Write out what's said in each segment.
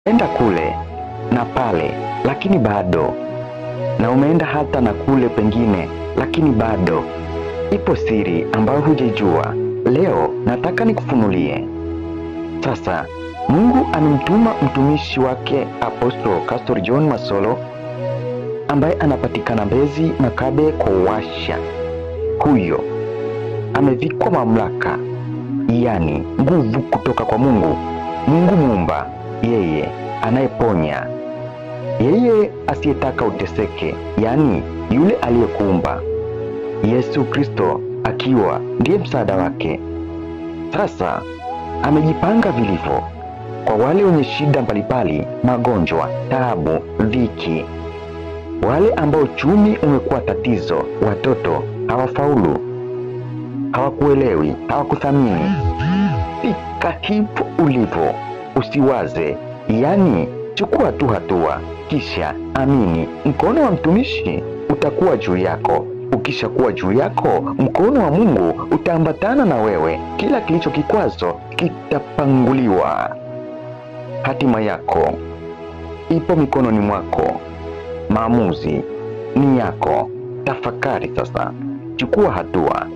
enda kule na pale, lakini bado, na umeenda hata na kule pengine, lakini bado. Ipo siri ambayo hujajua. Leo nataka nikufunulie. Sasa Mungu amemtuma mtumishi wake Apostle Castor John Masolo, ambaye anapatikana Mbezi Makabe kwa Uwasha. Huyo amevikwa mamlaka, yani nguvu kutoka kwa Mungu, Mungu Muumba, yeye anayeponya, yeye asiyetaka uteseke, yani yule aliyekuumba, Yesu Kristo akiwa ndiye msaada wake. Sasa amejipanga vilivyo kwa wale wenye shida mbalimbali, magonjwa, taabu, dhiki, wale ambao uchumi umekuwa tatizo, watoto hawafaulu, hawakuelewi, hawakuthamini. Fika hivyo ulivyo, usiwaze, yani chukua tu hatua, kisha amini, mkono wa mtumishi utakuwa juu yako. Ukisha kuwa juu yako, mkono wa Mungu utaambatana na wewe. Kila kilicho kikwazo kitapanguliwa. Hatima yako ipo mikononi mwako. Maamuzi ni yako. Tafakari sasa. Chukua hatua.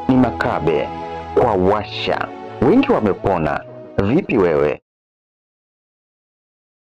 Ni Makabe kwa Uwasha. Wengi wamepona. Vipi wewe?